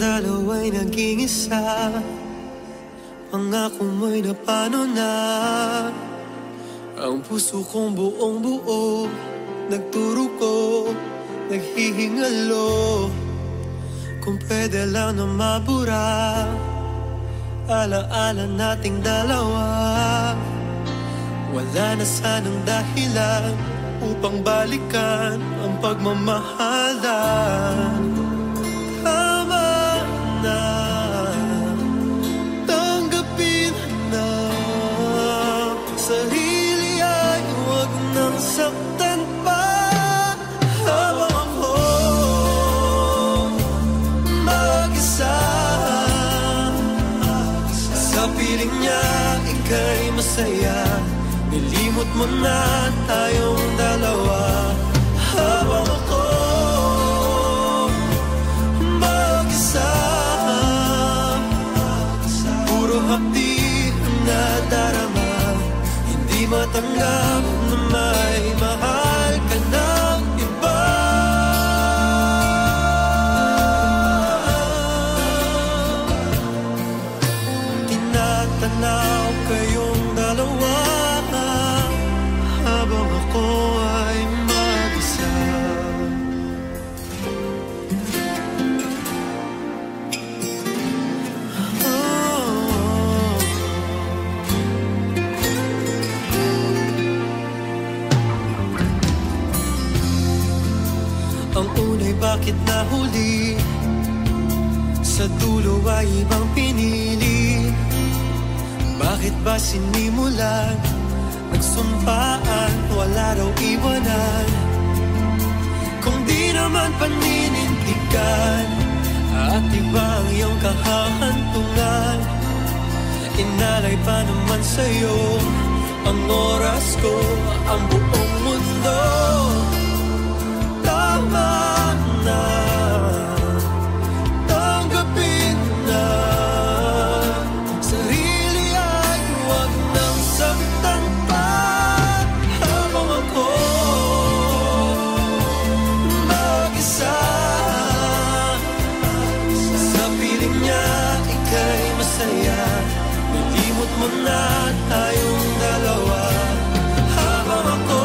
dalawa'y naging isa. Pangako mo'y napano na. Ang puso kong buong buo, nagturo ko, naghihingalo. Kung pwede lang na mabura alaala nating dalawa. Wala na sanang dahilan upang balikan ang pagmamahalan. Tama na, tanggapin na. Sarili ay huwag nang saktan pa. Habang ako mag-isa sa piling niya, ika'y masaya. Nilimot mo na tayong dalawa. Habang ako mag-isa, puro hapdi ang nadarama. Hindi matanggap na may mahal ka ng iba. Tinatanaw kayong dalawa habang ako ay mag-isa. Ang una'y bakit nahuli, sa dulo ay ibang pinili. Bakit ba sinimulan, nagsumpaan, wala raw iwanan? Kung di naman paninindigan at iba ang iyong kahahantungan, inalay pa naman sa'yo ang oras ko, ang buong mundo. Tama na, tanggapin na. Sarili ay huwag nang saktan pa. Habang ako mag-isa sa piling niya, ika'y masaya. Nilimot mo na tayong dalawa. Habang ako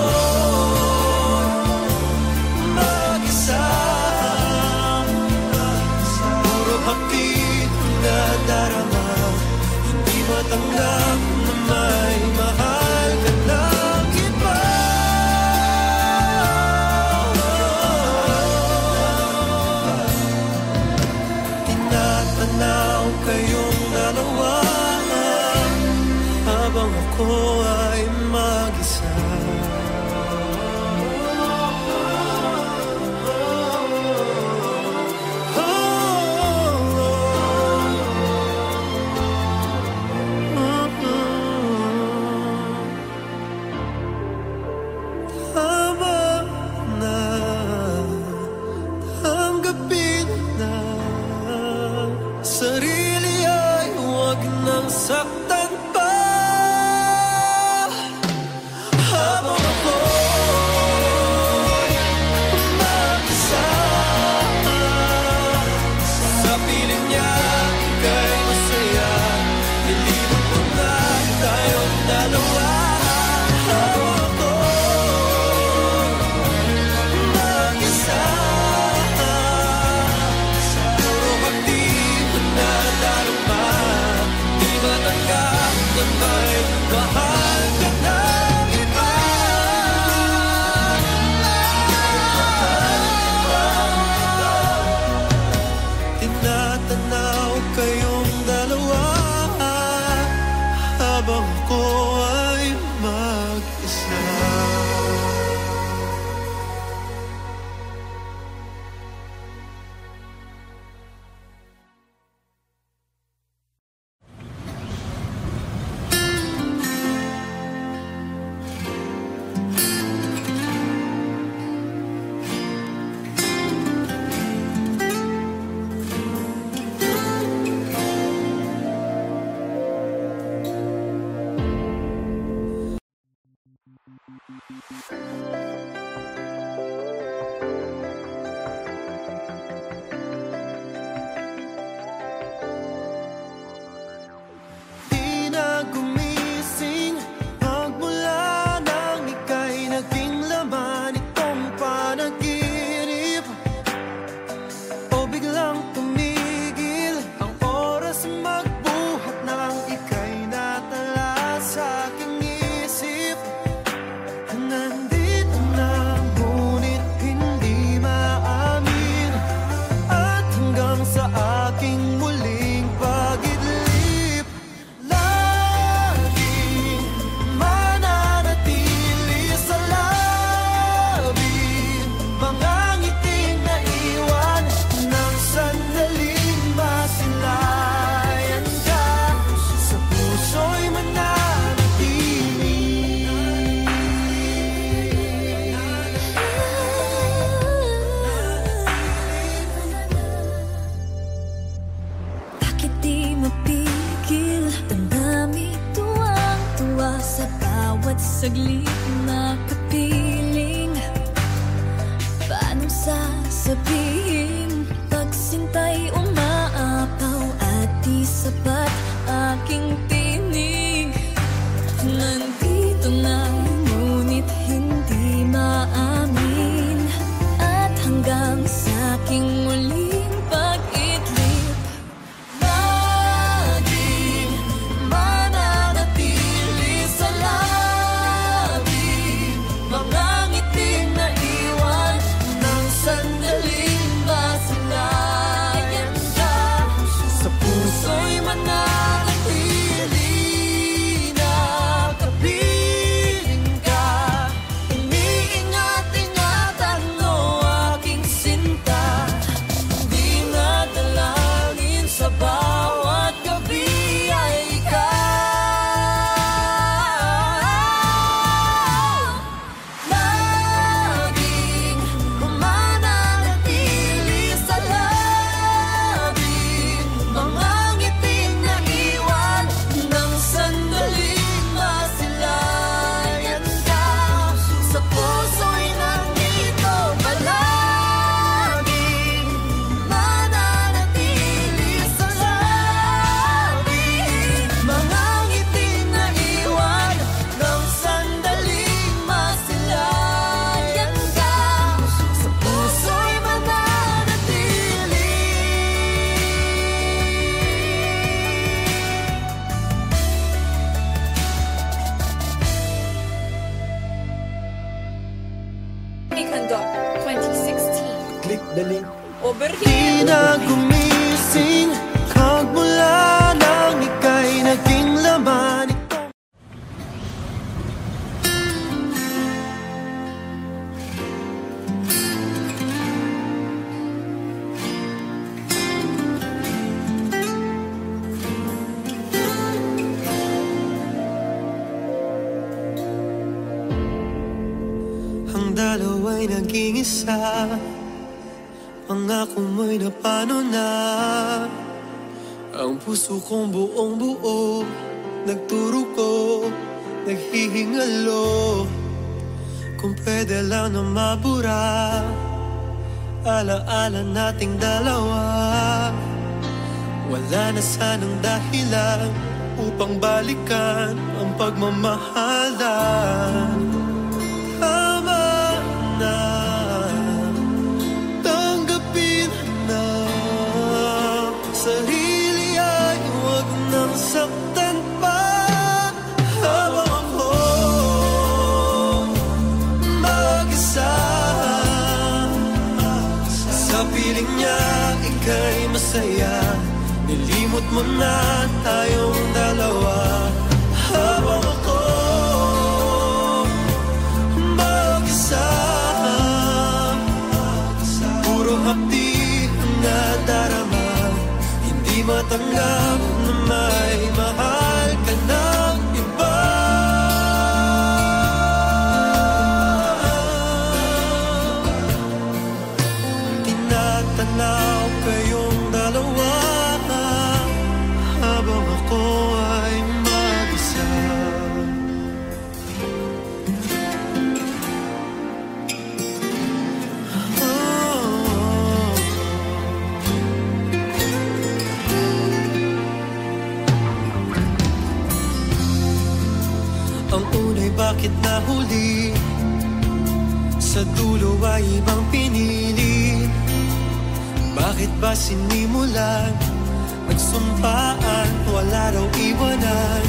sasabihin, pagsintay umaapaw at di sapat aking tinig. Nandito na ngunit hindi maamin, at hanggang sa aking muling pag-idlip, laging mananatili sa labi mga ngiting na iwan ng sandaling masilayan ka. Sa puso'y mananatili na kapiling ka. Iniingat-ingatan mo aking sinta, di nadalangin sa bawat gabi ay ikaw. Laging mananatili sa labi mga ngiting na iwan ng sandaling masilayan ka. Sa puso'y nandito palaging mananatili sa labi mga ngiting na iwan ng sandaling masilayan ka. Sa puso'y mananatili. Ikandok 2016. Click the link. Overheat. Di na gumising kag mula nang ika'y naging laman. Ang dalawa'y naging isa, pangako mo'y napano na. Ang puso kong buong buo, nagturo ko, naghihingalo. Kung pwede lang na mabura, alaala nating dalawa. Wala na sanang dahilan upang balikan ang pagmamahalan. Tama na, tanggapin na, sarili ay huwag nang saktan pa. Habang ako mag-isa, sa piling niya ika'y masaya. Nilimot mo na tayong dalawa. Habang ako mag-isa, puro hapdi ang nadarama. Hindi matanggap na may mahal ka ng iba. Tinatanaw kayong dalawa habang ako ay mag-isa. Ang unay bakit nahuli, sa dulo ay ibang pinili. Bakit ba sinimulan, nagsumpaan, wala raw iwanan?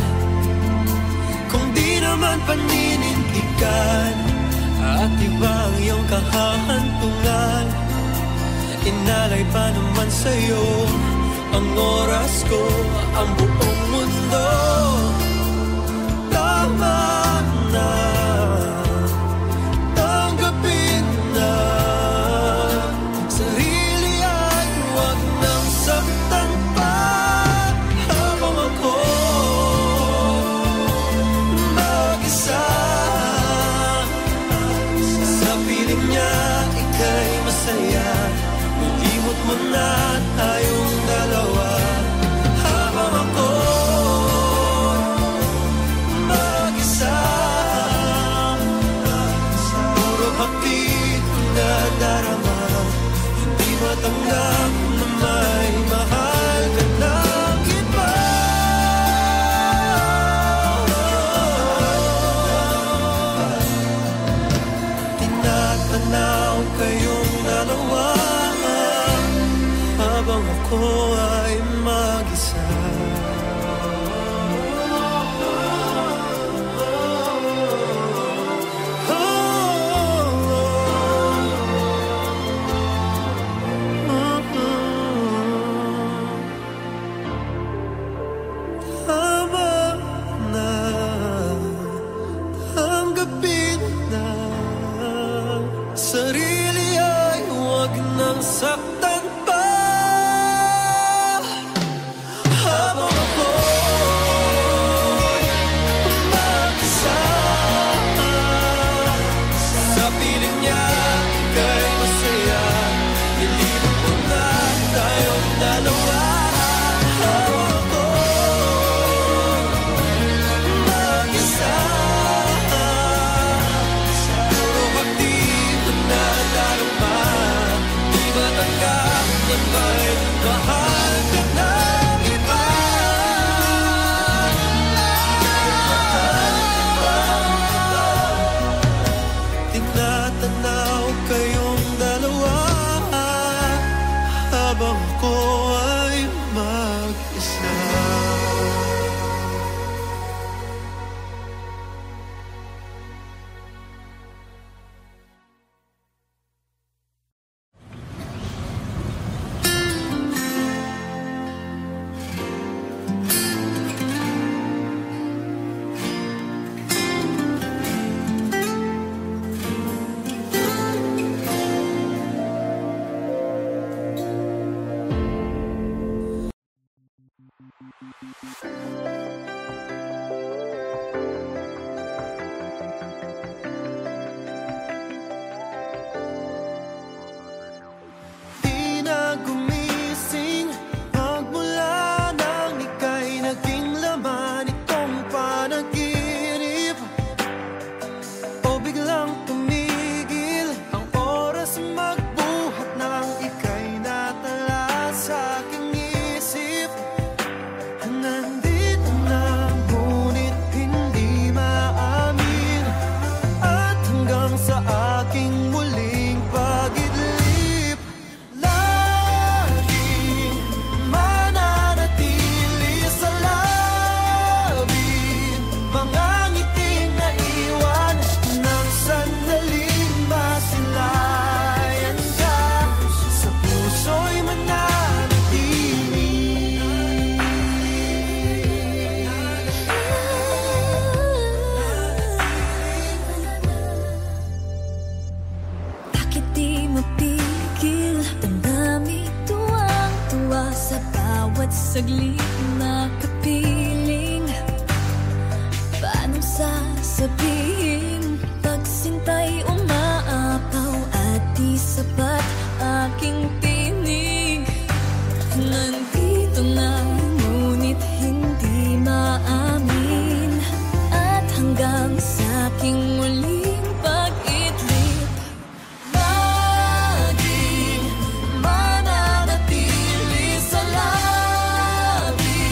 Kung di naman paninindigan, at iba ang iyong kahahantungan, inalay pa naman sa'yo ang oras ko, ang buong mundo. Tama na, tanggapin na, sarili ay huwag nang saktan pa. Habang ako mag-isa, sa piling niya ika'y masaya. Nilimot mo na tayong dalawa. Habang ako mag-isa, puro hapdi na darama. matanggap na may mahal ka ng iba. Tinatanaw kayong dalawa habang ako ay mag-isa. Sarili ay huwag nang saktan pa. Habang ako'y mag-isa sa piling niya, ika'y masaya. Nilibot mo na tayong dalawa. Habang ako'y mag-isa, puro hapdi na darama. Di matanggap na may mahal ka ng iba. Tinatanaw kayong dalawa habang ako ay mag-isa. Di na gumising magmula nang ika'y naging laman itong panaginip. O biglang tumigil ang oras magbuhat nang ika'y natala sa aking isip. Nandito na ngunit hindi maamin, at hanggang sa aking muling pag-idlip, laging mananatili sa labi mga ngiting naiwan ng sandaling masilayan ka. Sa puso'y mananatili. Bakit di mapigil? Damdamin tuwang-tuwa sa bawat saglit na kapiling. Paano sasabihin pag sinta'y umaapaw at di sapat aking tinig? Nandito na ngunit hindi maamin, at hanggang sa aking muling pag-idlip, laging mananatili sa labi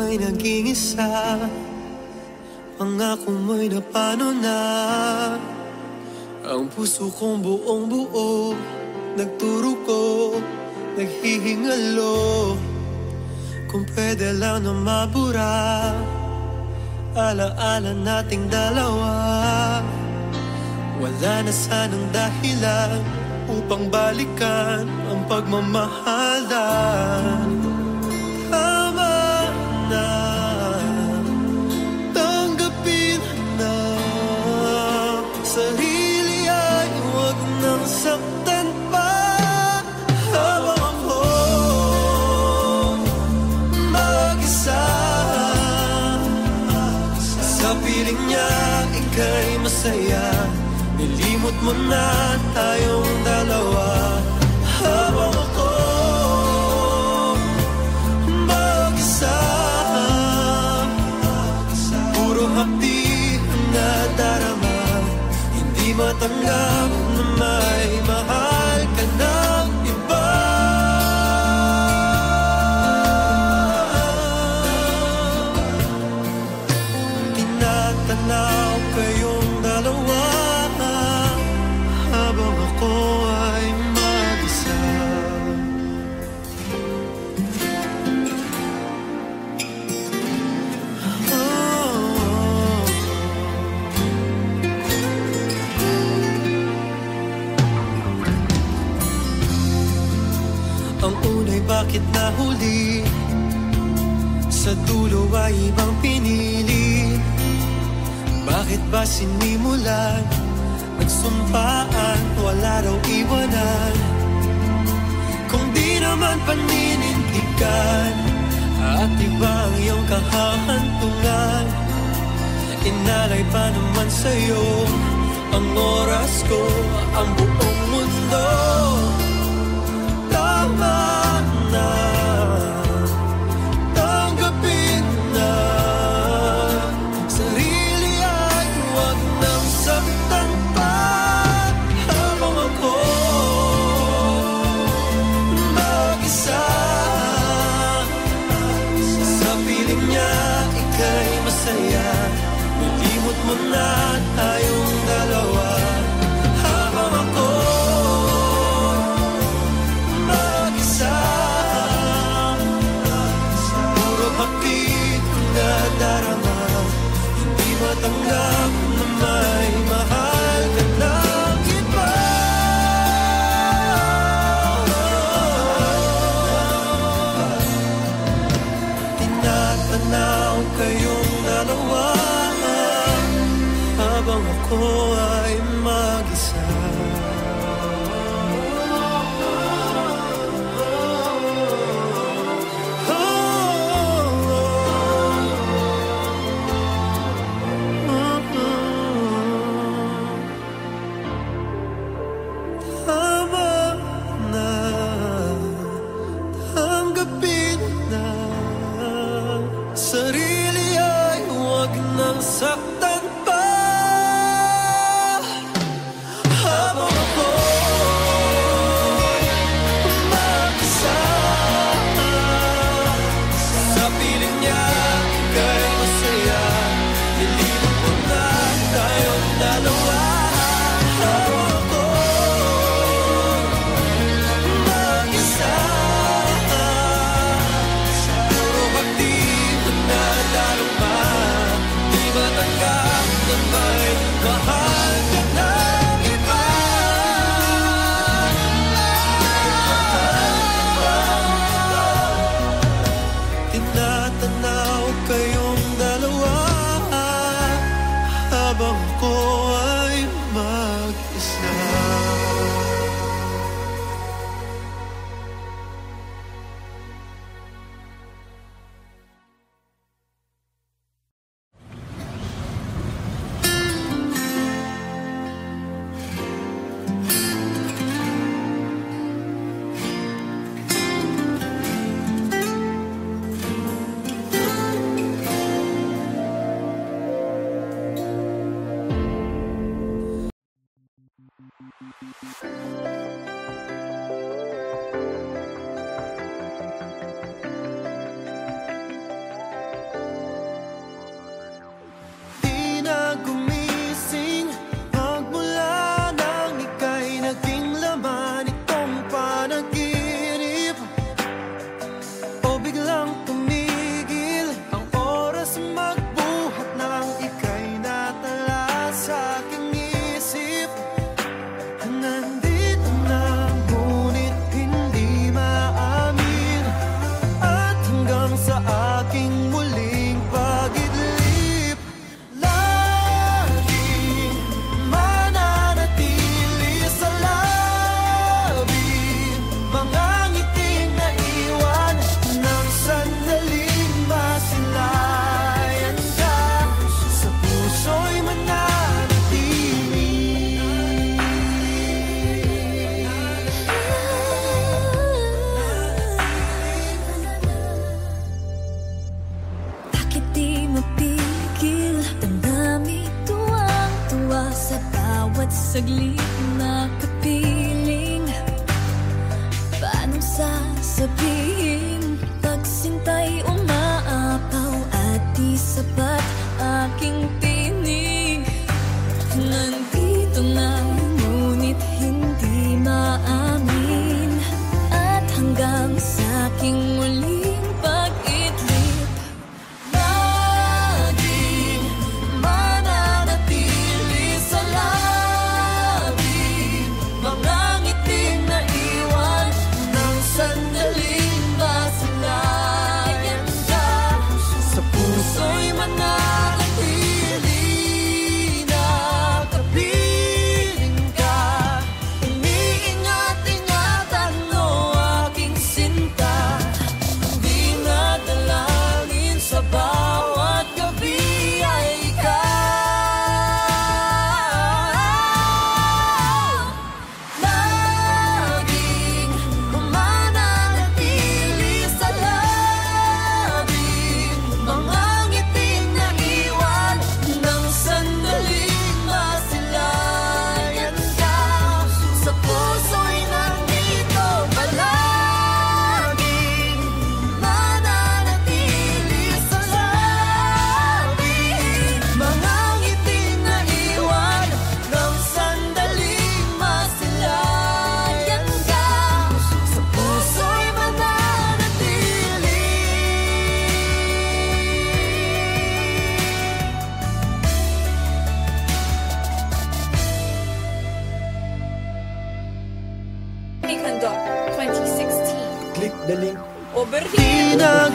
ay naging isa. Pangako mo'y napano na. Ang puso kong buong buo, nagturo ko, naghihingalo. Kung pwede lang na mabura alaala nating dalawa. Wala na sanang dahilan upang balikan ang pagmamahalan. Tama na, tanggapin na. Sarili ay huwag nang saktan pa. Habang ako mag-isa, sa piling niya ika'y masaya. Nilimot mo na tayong dalawa. Habang ako mag-isa, puro hapdi ang nadarama. Hindi matanggap na may mahal ka ng iba. Tinatanaw kayong dalawa habang ako ay mag-isa. Ang unay bakit nahuli, sa dulo ay ibang pinili. Bakit ba sinimulan, nagsumpaan, wala raw iwanan? Kung di naman paninindigan at iba ang iyong kahahantungan, inalay pa naman sa'yo ang oras ko, ang buong mundo. Tama na, tanggapin na. Sarili ay huwag nang saktan pa. Habang ako mag-isa, sa piling niya ika'y masaya. Nilimot mo na tayong dalawa. Habang ako mag-isa, puro hapit na darama. Hindi matanggap na may mahal ka ng iba. Tinatanaw kayong dalawa habang ako ay mag-isa. Tama na, tanggapin na. Sarili ay huwag nang saktan pa. Habang ako mag-isa, sa piling niya ika'y masaya. Nilimot mo na tayong dalawa. Habang ako mag-isa, puro hapdi na darama. Di matanggap na may mahal ka ng iba. Tinatanaw kayong dalawa habang ako ay mag-isa. kapiling. Paano sasabihin pagsintay umaapaw at di sapat aking tinig. Nandito na ngunit hindi maamin, at hanggang sa aking muling pag-idlip laging mananatili sa labi mga ngiting na iwan ng sandaling masilayan ka. Sa puso'y mananatili na kapiling ka. Iniingat-ingatan mo aking sinta, di nadalangin sa bawat gabi ay ikaw. Laging mananatili sa labi mga ngiting na iwan ng sandaling masilayan ka. Sa puso'y nandito palaging mananatili sa labi mga ngiting na iwan ng sandaling masilayan ka. Sa puso'y mananatili. Nikandok 2016. Click the link. Oberhin. Di na